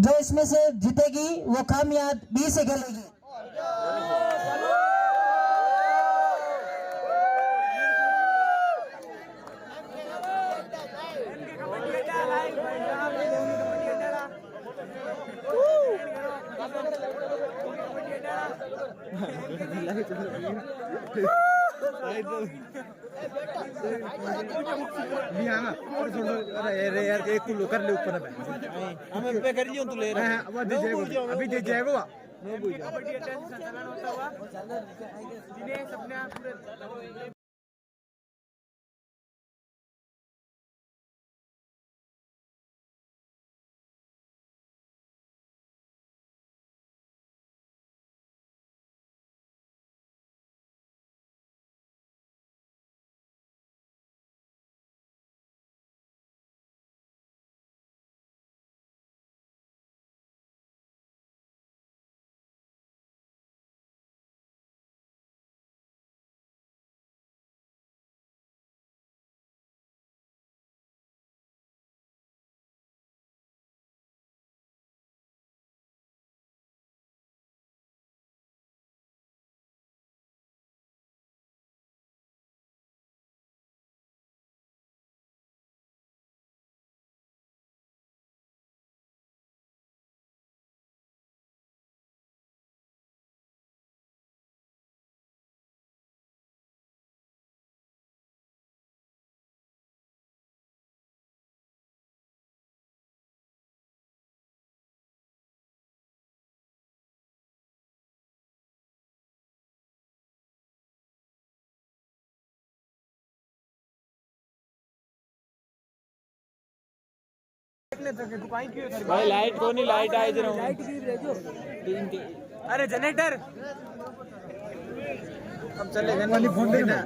जो इसमें से जीतेगी वो कामयाब 20 से खेलेगी। अरे यार एक तू कर ले ऊपर हमें पे कर लियो तू ले रहा है अभी दे जाएगा कबड्डी टेंशन संचालन होता हुआ दिनेश अपने आप पूरे भाई लाइट को नहीं लाइट आई जरा लाइट गिर रही जो अरे जनरेटर अब चलेगा नहीं फोन देना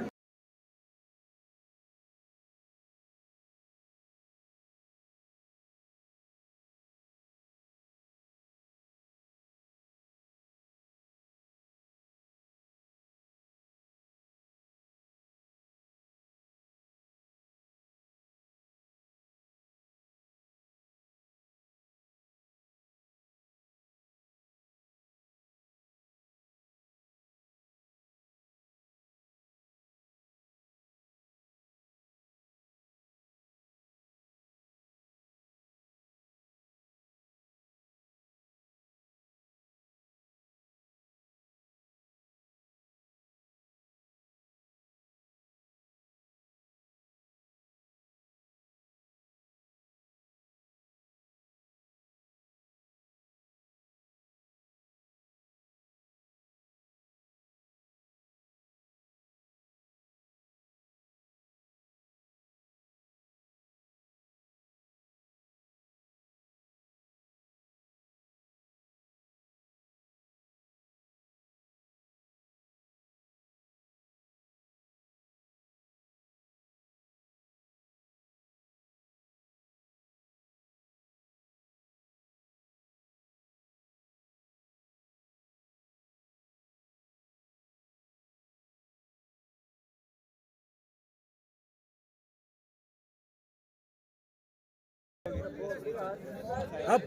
अब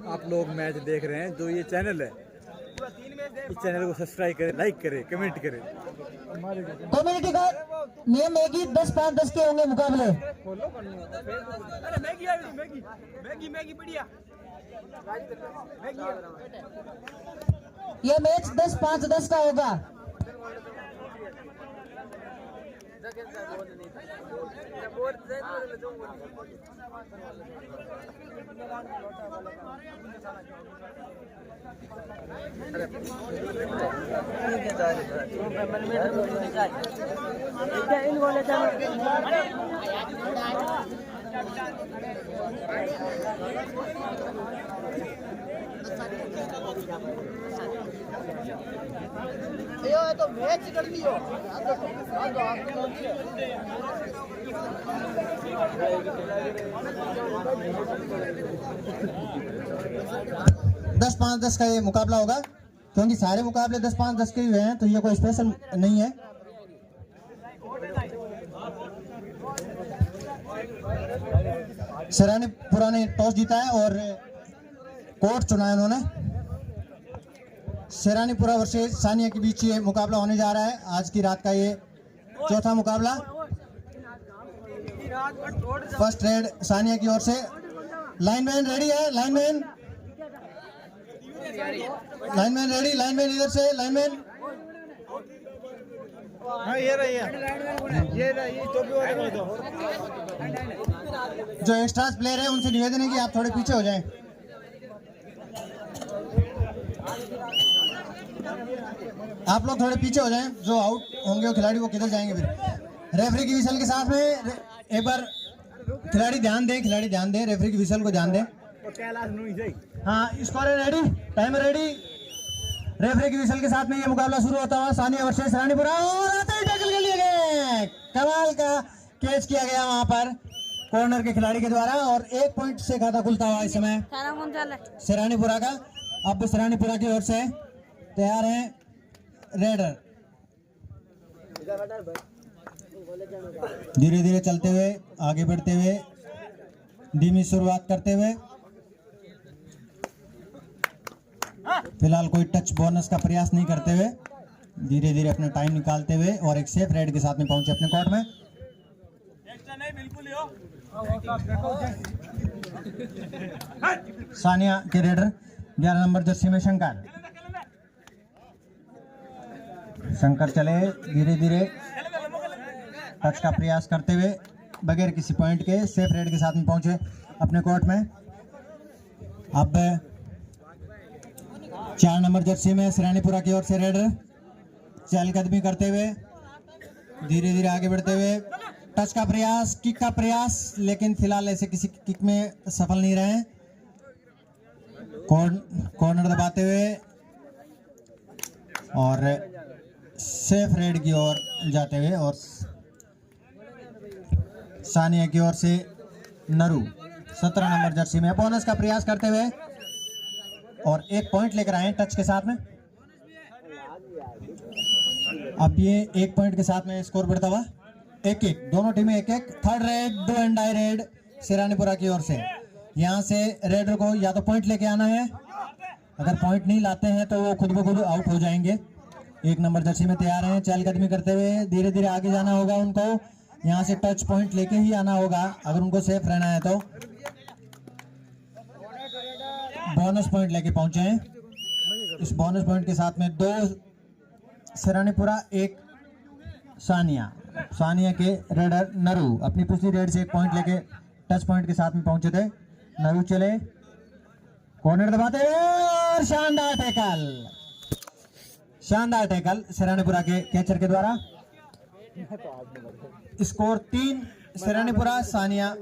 आप लोग मैच देख रहे हैं जो ये चैनल है इस चैनल को सब्सक्राइब करें लाइक करें कमेंट करें। कम्युनिटी का नियम है कि 10-5-10 के होंगे मुकाबले। अरे मैगी आ गई मैगी मैगी मैगी बढ़िया ये मैच 10-5-10 का होगा। तो मैच कर लियो 10-5-10 का ये मुकाबला होगा, क्योंकि सारे मुकाबले 10-5-10 के हुए हैं, तो ये कोई स्पेशल नहीं है। सरानीपुरा ने टॉस जीता है और कोर्ट चुना है उन्होंने। सरानीपुरा वर्सेस सानिया के बीच ये मुकाबला होने जा रहा है, आज की रात का ये चौथा मुकाबला। फर्स्ट रेड सानिया की ओर से। लाइनमैन रेडी है, लाइनमैन रेडी, लाइनमैन इधर से, लाइनमैन। हाँ ये रही है, ये टोपी वाले को दो। जो एक्स्ट्रास प्लेयर है उनसे निवेदन है कि आप थोड़े पीछे हो जाएं। आप लोग थोड़े पीछे हो जाएं, जो आउट होंगे वो खिलाड़ी वो किधर जाएंगे फिर। रेफरी की विसल के साथ में एक बार खिलाड़ी ध्यान दें, रेफरी की विसल को ध्यान दें। हाँ, score ready, timer ready. Referee की विसल के साथ में ये मुकाबला शुरू होता हुआ सानिया वर्सेस सरानीपुरा। और आते ही टैकल कर लिए गए, कमाल का कैच किया गया वहां पर कॉर्नर के खिलाड़ी के द्वारा और 1 पॉइंट से खाता खुलता हुआ इस समय सरानीपुरा का। अब सरानीपुरा की ओर से तैयार हैं रेडर, धीरे धीरे चलते हुए, आगे बढ़ते हुए, धीमी शुरुआत करते हुए। फिलहाल कोई टच बोनस का प्रयास नहीं करते हुए, धीरे धीरे अपना टाइम निकालते हुए और एक सेफ रेड के साथ में पहुंचे अपने कोर्ट में। सानिया के रेडर 11 नंबर जर्सी में शंकर चले धीरे धीरे टच का प्रयास करते हुए बगैर किसी पॉइंट के सेफ रेड के साथ में पहुंचे अपने कोर्ट में। अब 4 नंबर जर्सी में सरानीपुरा की ओर से रेडर चहलकदमी करते हुए धीरे धीरे आगे बढ़ते हुए, टच का प्रयास, किक का प्रयास, लेकिन फिलहाल ऐसे किसी किक में सफल नहीं रहे। कॉर्नर दबाते हुए और सेफ रेड की ओर जाते हुए और सानिया की ओर से नरू 17 नंबर जर्सी में बोनस का प्रयास करते हुए और 1 पॉइंट लेकर आए टच के साथ में। अब ये 1 पॉइंट के साथ में स्कोर बढ़ता हुआ 1-1, दोनों टीमें 1-1। Third raid, do and die raid Saranipura की ओर से। यहाँ से रेडर को या तो पॉइंट लेके आना है, अगर पॉइंट नहीं लाते हैं तो वो खुद ब खुद आउट हो जाएंगे। 1 नंबर जर्सी में तैयार हैं, चहलकदमी करते हुए धीरे धीरे आगे जाना होगा उनको। यहाँ से टच पॉइंट लेके ही आना होगा अगर उनको सेफ रहना है तो। बोनस पॉइंट लेके पहुंचे हैं। इस बोनस पॉइंट के साथ में 2 सरानीपुरा 1 सानिया के रेडर नरू अपनी पिछली रेड से 1 पॉइंट लेके टच पॉइंट के साथ में पहुंचे थे। नरू चले, कॉर्नर दबाते हुए और शानदार टैकल सरानीपुरा के कैचर के द्वारा। स्कोर 3 सरानीपुरा, सानिया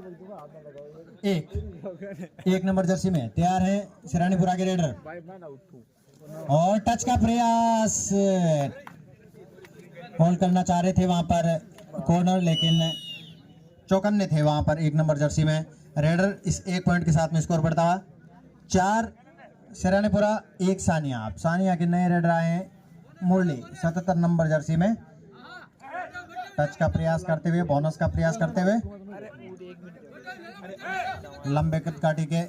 1 नंबर जर्सी में तैयार है सरानीपुरा के रेडर और टच का प्रयास, होल्ड करना चाह रहे थे वहां पर कॉर्नर, लेकिन चौकन्ने थे वहां पर 1 नंबर जर्सी में रेडर। इस 1 पॉइंट के साथ में स्कोर बढ़ता हुआ 4 सरानीपुरा 1 सानिया। अब सानिया के नए रेडर आए हैं मुरली 77 नंबर जर्सी में, टच का प्रयास करते हुए, बोनस का प्रयास करते हुए, लंबे कद काटी के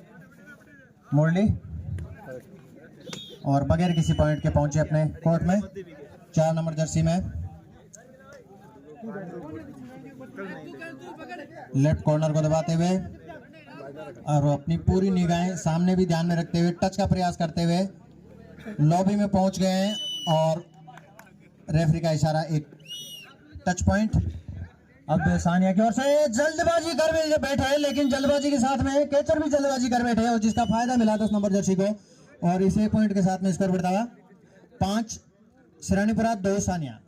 मुरली और बगैर किसी पॉइंट के पहुंचे अपने कोर्ट में 4 नंबर जर्सी में। लेफ्ट कॉर्नर को दबाते हुए और अपनी पूरी निगाहें सामने भी ध्यान में रखते हुए टच का प्रयास करते हुए लॉबी में पहुंच गए हैं और रेफरी का इशारा 1 टच पॉइंट। अब सानिया की ओर से जल्दबाजी कर बैठे हैं, लेकिन जल्दबाजी के साथ में कैचर भी जल्दबाजी कर बैठे हैं और जिसका फायदा मिला 10 नंबर जर्सी को और इस 1 पॉइंट के साथ में स्कोर बढ़ता हुआ 5 सरानीपुरा 2 सानिया।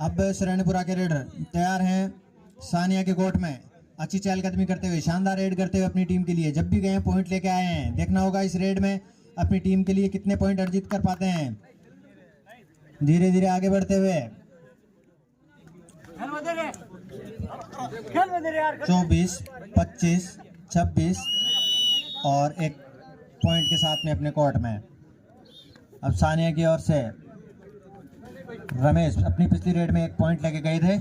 अब सरानीपुरा के रेडर तैयार हैं सानिया के कोर्ट में, अच्छी चहलकदमी करते हुए, शानदार रेड करते हुए अपनी टीम के लिए। जब भी गए पॉइंट लेके आए हैं, देखना होगा इस रेड में अपनी टीम के लिए कितने पॉइंट अर्जित कर पाते हैं। धीरे धीरे आगे बढ़ते हुए 24, 25, 26 और 1 पॉइंट के साथ में अपने कोर्ट में। अब सानिया की ओर से रमेश अपनी पिछली रेड में 1 पॉइंट लेके गए थे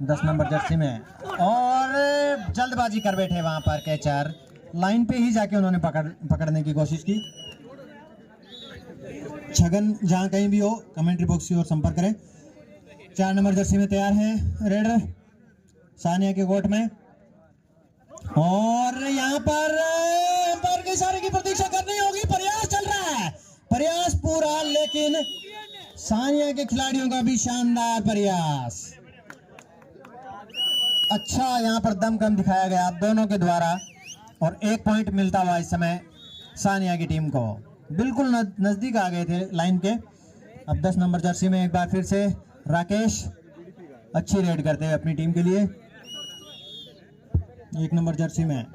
10 नंबर जर्सी में और जल्दबाजी कर बैठे वहां पर कैचर, लाइन पे ही जाके उन्होंने पकड़ने की कोशिश की। छगन जहां कहीं भी हो कमेंट्री बॉक्स की ओर संपर्क करें। 4 नंबर जर्सी में तैयार है रेडर सानिया के कोर्ट में, और यहाँ पर अंपायर के इशारे की प्रतीक्षा करनी होगी। प्रयास चल रहा है, प्रयास पूरा, लेकिन सानिया के खिलाड़ियों का भी शानदार प्रयास। अच्छा यहाँ पर दम कम दिखाया गया दोनों के द्वारा, और 1 पॉइंट मिलता हुआ इस समय सानिया की टीम को। बिल्कुल नजदीक आ गए थे लाइन के। अब 10 नंबर जर्सी में एक बार फिर से राकेश अच्छी रेड करते हैं अपनी टीम के लिए। 1 नंबर जर्सी में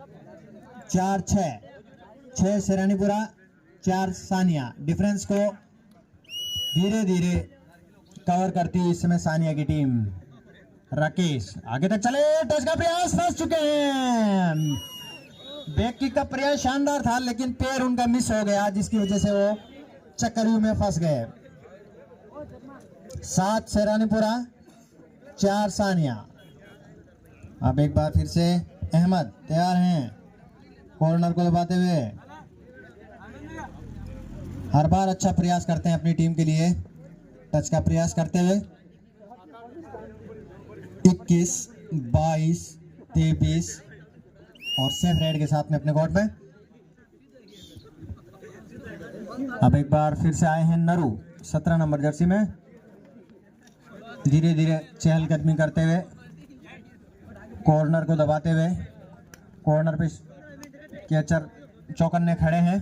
4-6 शेरानीपुरा 4 सानिया, डिफरेंस को धीरे धीरे कवर करती है इस समय सानिया की टीम। राकेश आगे तक चले, टच का प्रयास, फंस चुके हैं। बैक किक का प्रयास शानदार था, लेकिन पैर उनका मिस हो गया, जिसकी वजह से वो चक्करव्यूह में फंस गए। 7 शेरानीपुरा 4 सानिया। अब एक बार फिर से अहमद तैयार हैं कॉर्नर को दबाते हुए। हर बार अच्छा प्रयास करते हैं अपनी टीम के लिए, टच का प्रयास करते हुए। 21, 22, 23 और सेफ रेड के साथ में अपने कोर्ट में। अब एक बार फिर से आए हैं नरू 17 नंबर जर्सी में, धीरे धीरे चहलकदमी करते हुए, कॉर्नर को दबाते हुए। कॉर्नर पे कैचर चौकन्ने खड़े हैं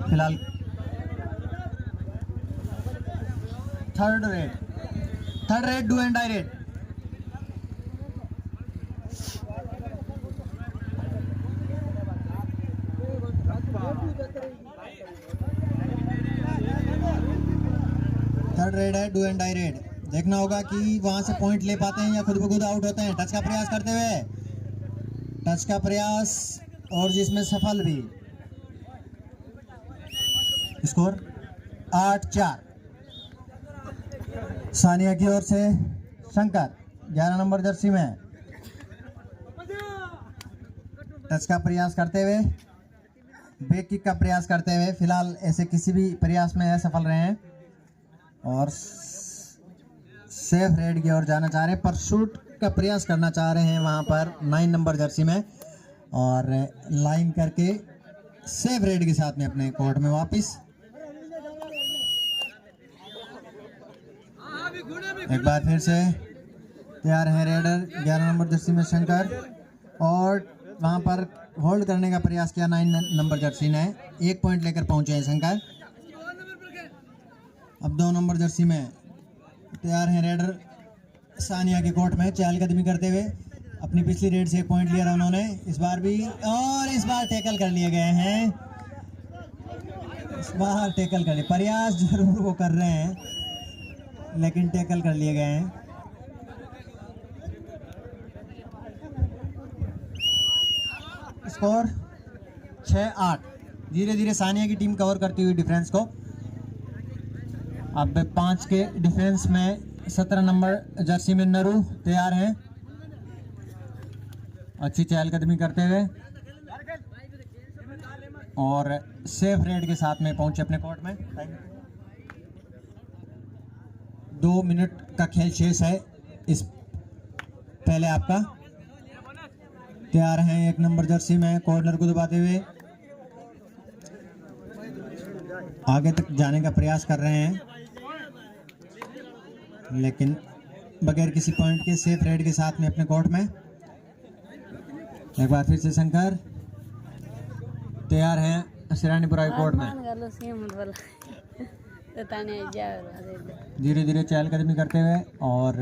फिलहाल। Third raid do and die raid. Third raid है, डू एंड डाई रेड। देखना होगा कि वहां से पॉइंट ले पाते हैं या खुद ब खुद आउट होते हैं। टच का प्रयास करते हुए, टच का प्रयास और जिसमें सफल भी। स्कोर 8-4 सानिया की ओर से। शंकर 11 नंबर जर्सी में टच का प्रयास करते हुए, बैक किक का प्रयास करते हुए। फिलहाल ऐसे किसी भी प्रयास में असफल रहे हैं और सेफ रेड की ओर जाना चाह रहे हैं, पर शूट का प्रयास करना चाह रहे हैं वहां पर 9 नंबर जर्सी में, और लाइन करके सेफ रेड के साथ में अपने कोर्ट में वापस। एक बार फिर से तैयार है रेडर 11 नंबर जर्सी में शंकर, और वहां पर होल्ड करने का प्रयास किया 9 नंबर जर्सी ने। 1 पॉइंट लेकर पहुंचे हैं शंकर। अब 2 नंबर जर्सी में तैयार हैं रेडर सानिया के कोर्ट में, चहलकदमी करते हुए। अपनी पिछली रेड से 1 पॉइंट लिया था उन्होंने, इस बार भी, और इस बार टैकल कर लिए गए हैं। इस बार टैकल कर लिए, प्रयास जरूर वो कर रहे हैं लेकिन टैकल कर लिए गए हैं। स्कोर 6-8, धीरे धीरे सानिया की टीम कवर करती हुई डिफरेंस को। अब 5 के डिफेंस में 17 नंबर जर्सी में नरू तैयार हैं, अच्छी चहलकदमी करते हुए, और सेफ रेड के साथ में पहुंचे अपने कोर्ट में। 2 मिनट का खेल शेष है इस पहले आपका। तैयार हैं 1 नंबर जर्सी में, कॉर्नर को दबाते हुए आगे तक जाने का प्रयास कर रहे हैं, लेकिन बगैर किसी पॉइंट के सेफ रेड के साथ में अपने कोर्ट में। एक बार फिर से शंकर तैयार हैं शेरानीपुरा कोर्ट में, धीरे धीरे चहलकदमी करते हुए और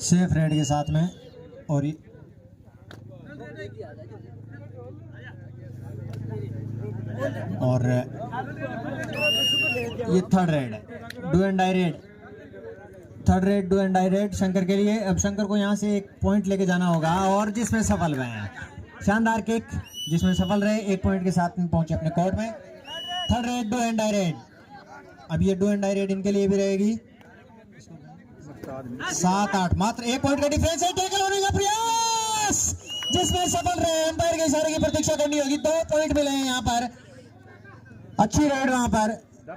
सेफ रेड के साथ में। और ये थर्ड रेड है, do and die raid. Third raid do and die raid Shankar के लिए। अब शंकर को यहाँ से 1 पॉइंट लेके जाना होगा, और जिसमें सफल रहे हैं। शानदार किक जिसमें सफल रहे, 1 पॉइंट के साथ में पहुंचे अपने कोर्ट में। Third raid do and die raid. अब ये डू एंड डाई रेड इनके लिए भी रहेगी। 7-8, मात्र 1 पॉइंट का डिफरेंस है। टैकल होने का प्रयास जिसमें सफल रहे, अंपायर के इशारे की प्रतीक्षा करनी होगी। 2 पॉइंट मिले हैं यहाँ पर, अच्छी रेड वहां पर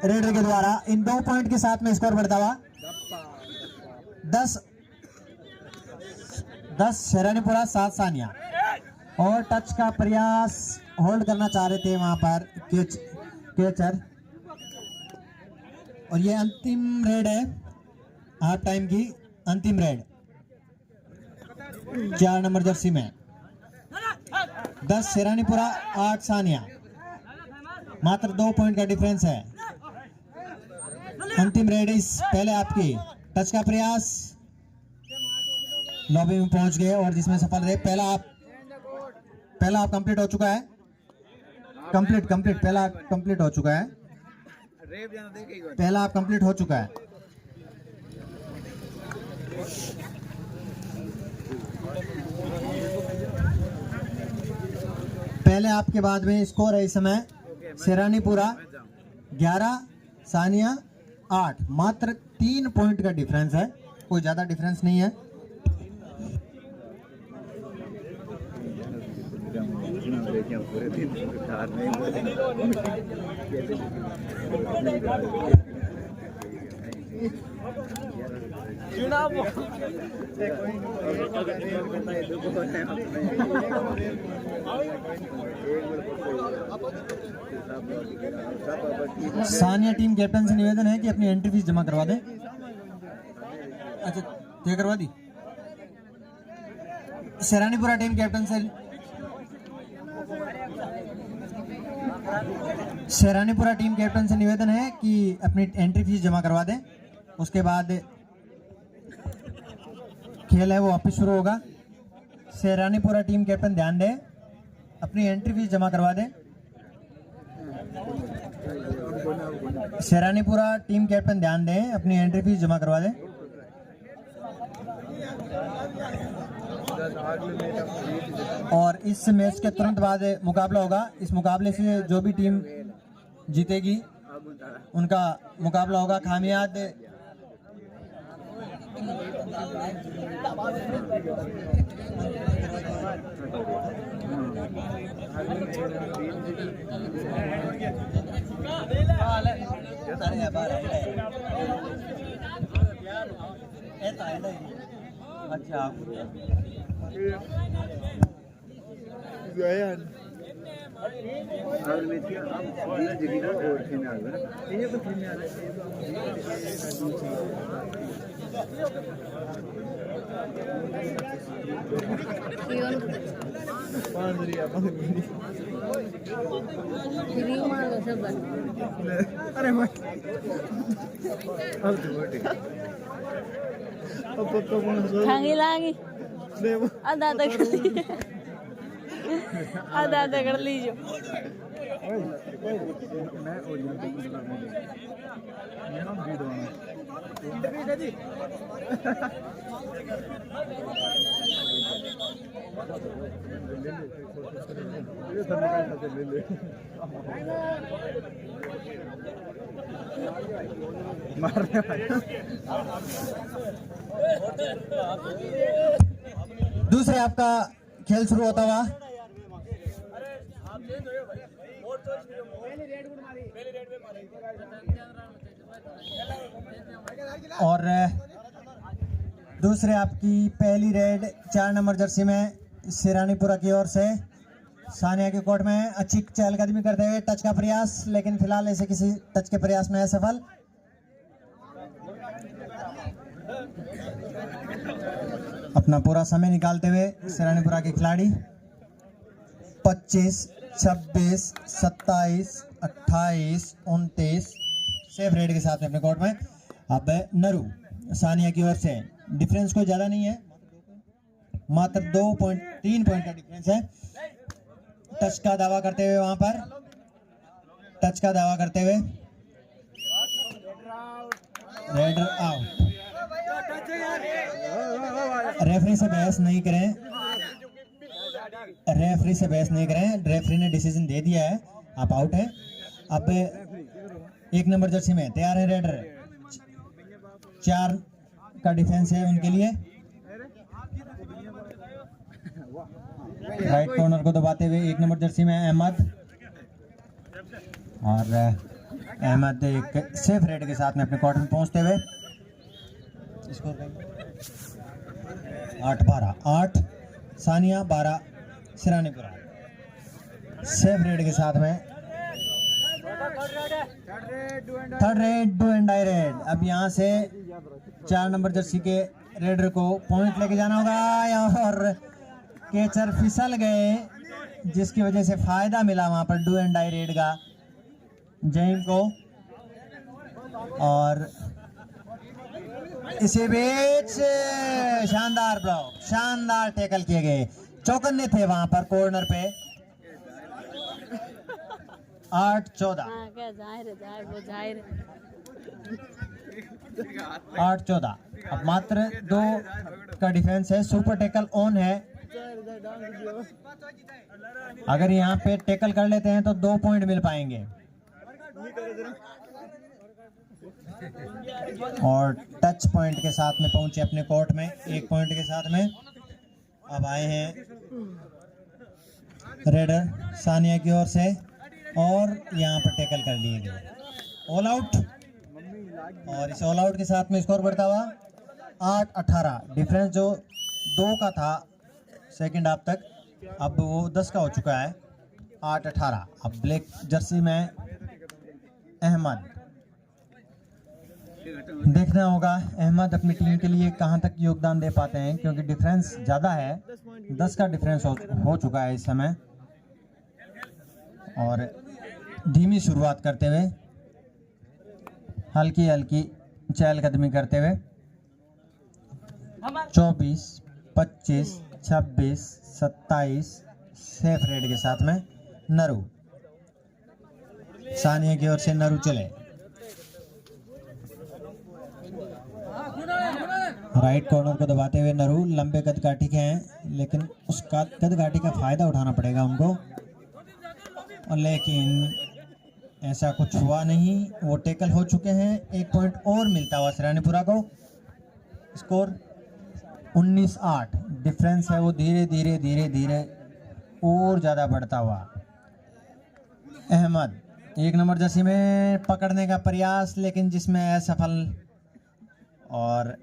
रेडर के द्वारा। इन 2 पॉइंट के साथ में स्कोर बढ़ता हुआ 10 शेरानीपुरा 7 सानिया। और टच का प्रयास होल्ड करना चाह रहे थे वहां पर कैचर। और ये अंतिम रेड है, हाफ टाइम की अंतिम रेड 4 नंबर जर्सी में। 10 शेरानीपुरा 8 सानिया, मात्र 2 पॉइंट का डिफरेंस है। अंतिम रेड इस पहले आपकी टच का प्रयास लॉबी में पहुंच गए और जिसमें सफल रहे। पहला आप कंप्लीट हो चुका है, कंप्लीट पहला कंप्लीट हो चुका है, पहला आप कंप्लीट हो चुका है। पहले आपके बाद में स्कोर है इस समय शेरानीपुरा 11 सानिया 8, मात्र 3 पॉइंट का डिफरेंस है, कोई ज्यादा डिफरेंस नहीं है। सानिया टीम कैप्टन से निवेदन है कि अपनी एंट्री फीस जमा करवा दें। अच्छा, क्या करवा दी? शेरानीपुरा टीम कैप्टन से निवेदन है कि अपनी एंट्री फीस जमा करवा दें, उसके बाद खेल है वो वापस शुरू होगा। शेरानीपुरा टीम कैप्टन ध्यान दें, अपनी एंट्री फीस जमा करवा दें। शेरानीपुरा टीम कैप्टन ध्यान दें, अपनी एंट्री फीस जमा करवा दें। और इस मैच के तुरंत बाद मुकाबला होगा। इस मुकाबले से जो भी टीम जीतेगी उनका मुकाबला होगा खामियाद अच्छा Tangi lagi. Ada कर लीजिए। दूसरे आपका खेल शुरू होता हुआ और दूसरे आपकी पहली रेड 4 नंबर जर्सी में शेरानीपुरा की ओर से सानिया के कोर्ट में अच्छी चहलकदमी करते हुए टच का प्रयास, लेकिन फिलहाल ऐसे किसी टच के प्रयास में असफल। अपना पूरा समय निकालते हुए शेरानीपुरा के खिलाड़ी 25, 26, 27, 28, 29 सेफ रेड के साथ में अपने कोर्ट में। अब नरू सानिया की ओर से डिफरेंस कोई ज्यादा नहीं है, मात्र 3 पॉइंट का डिफरेंस है। टच का दावा करते हुए वहां पर रेडर आउट। रेफरी से बहस नहीं करें, रेफरी ने डिसीजन दे दिया है, आप आउट है। अब 1 नंबर जर्सी में तैयार है रेडर, 4 का डिफेंस है उनके लिए। राइट कॉर्नर को दबाते हुए 1 नंबर जर्सी में अहमद, और अहमद एक सेफ रेड के साथ में अपने कोर्ट में पहुंचते हुए। Score 8-12, 8 Sania 12 Siranipura, safe raid के साथ में। Third raid, do and die raid. अब यहाँ से 4 नंबर जर्सी के रेडर को पॉइंट लेके जाना होगा, और कैचर फिसल गए जिसकी वजह से फायदा मिला वहां पर डू एंड डाई रेड का जहीम को। और इसी बीच शानदार ब्लॉक, शानदार टैकल किए गए, चौकन्ने थे वहां पर कॉर्नर पे। 8-14, हाँ क्या जाहिर है, जाहिर वो जाहिर है। 8-14। अब मात्र 2 का डिफेंस है, सुपर टैकल ऑन है। अगर यहाँ पे टैकल कर लेते हैं तो 2 पॉइंट मिल पाएंगे। और टच पॉइंट के साथ में पहुंचे अपने कोर्ट में 1 पॉइंट के साथ में। अब आए हैं रेडर सानिया की ओर से, और यहाँ पर टैकल कर लिए गए, ऑल आउट। और इस ऑल आउट के साथ में स्कोर बढ़ता हुआ 8-18। डिफरेंस जो 2 का था सेकंड हाफ तक, अब वो 10 का हो चुका है। 8-18। अब ब्लैक जर्सी में अहमद, देखना होगा अहमद अपनी टीम के लिए कहां तक योगदान दे पाते हैं, क्योंकि डिफरेंस ज़्यादा है, 10 का डिफरेंस हो चुका है इस समय। और धीमी शुरुआत करते हुए, हल्की हल्की चहलकदमी करते हुए 24, 25, 26, 27 सेफ रेड के साथ में नरू, सानिया की ओर से नरू चले। राइट कॉर्नर को दबाते हुए नरू, लंबे कदकाठी के हैं, लेकिन उस कदकाठी का फायदा उठाना पड़ेगा उनको। और लेकिन ऐसा कुछ हुआ नहीं, वो टेकल हो चुके हैं। 1 पॉइंट और मिलता हुआ सिरानीपुरा को। स्कोर 19-8। डिफरेंस है वो धीरे धीरे धीरे धीरे और ज़्यादा बढ़ता हुआ। अहमद 1 नंबर जर्सी में पकड़ने का प्रयास, लेकिन जिसमें असफल। और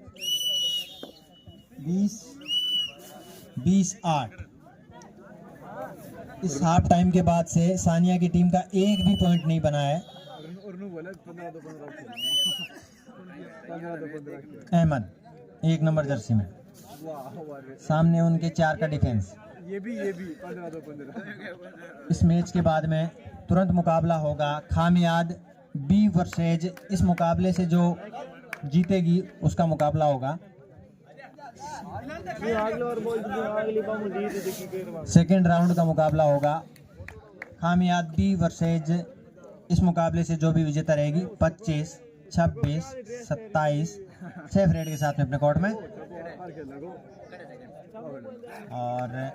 20-8। इस हाफ टाइम के बाद से सानिया की टीम का एक भी पॉइंट नहीं बना है। अहमद 1 नंबर जर्सी में, सामने उनके 4 का डिफेंस। ये भी 15-15। इस मैच के बाद में तुरंत मुकाबला होगा खामियाद बी वर्सेज। इस मुकाबले से जो जीतेगी उसका मुकाबला होगा। सेकेंड राउंड का मुकाबला होगा खामियाद बी वर्सेज। इस मुकाबले से जो भी विजेता रहेगी 25, 26, 27 सेफ रेड के साथ में अपने कोर्ट में। और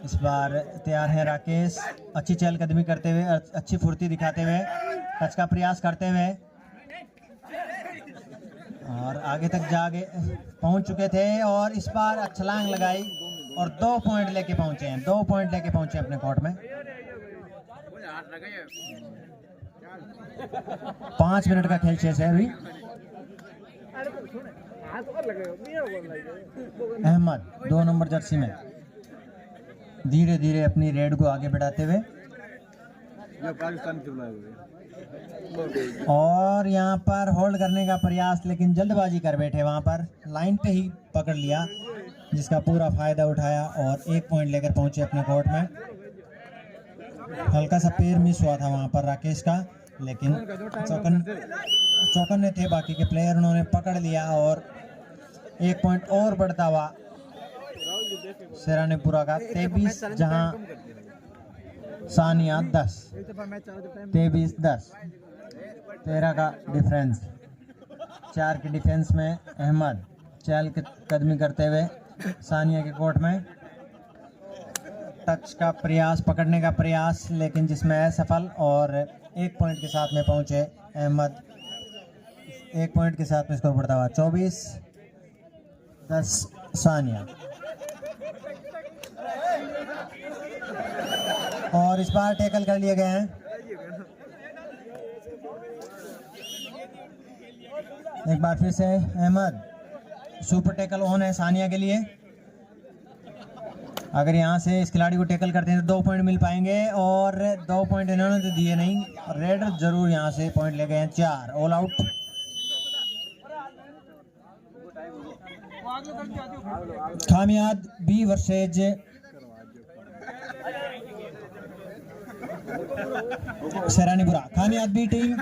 इस बार तैयार है राकेश, अच्छी चहलकदमी करते हुए, अच्छी फुर्ती दिखाते हुए, टच का प्रयास करते हुए, और आगे तक जाके पहुंच चुके थे। और इस बार छलांग लगाई और 2 पॉइंट लेके पहुंचे हैं, 2 पॉइंट लेके पहुंचे अपने कोर्ट में। 5 मिनट का खेल शेष है अभी। अहमद 2 नंबर जर्सी में धीरे धीरे अपनी रेड को आगे बढ़ाते हुए, और यहाँ पर होल्ड करने का प्रयास, लेकिन जल्दबाजी कर बैठे, वहाँ पर लाइन पे ही पकड़ लिया, जिसका पूरा फायदा उठाया और 1 पॉइंट लेकर पहुंचे अपने कोर्ट में। हल्का सा पैर मिस हुआ था वहाँ पर राकेश का, लेकिन चौकन्ने थे बाकी के प्लेयर, उन्होंने पकड़ लिया और 1 पॉइंट और बढ़ता हुआ सिरानीपुरा का। 23 जहां सानिया 10, 23-10, 13 का डिफरेंस। 4 के डिफेंस में अहमद चहल कदमी करते हुए सानिया के कोर्ट में, टच का प्रयास, पकड़ने का प्रयास, लेकिन जिसमें असफल। और 1 पॉइंट के साथ में पहुंचे अहमद, 1 पॉइंट के साथ में स्कोर बढ़ता हुआ 24, 10 सानिया। और इस बार टैकल कर लिए गए हैं। एक बार फिर से अहमद, सुपर टैकल ऑन है सानिया के लिए। अगर यहाँ से इस खिलाड़ी को टैकल करते हैं तो 2 पॉइंट मिल पाएंगे, और 2 पॉइंट इन्होंने तो दिए नहीं। रेड जरूर यहाँ से पॉइंट ले गए हैं। 4 all out. Khamiyad B versus Saranipura. Khamiyad B team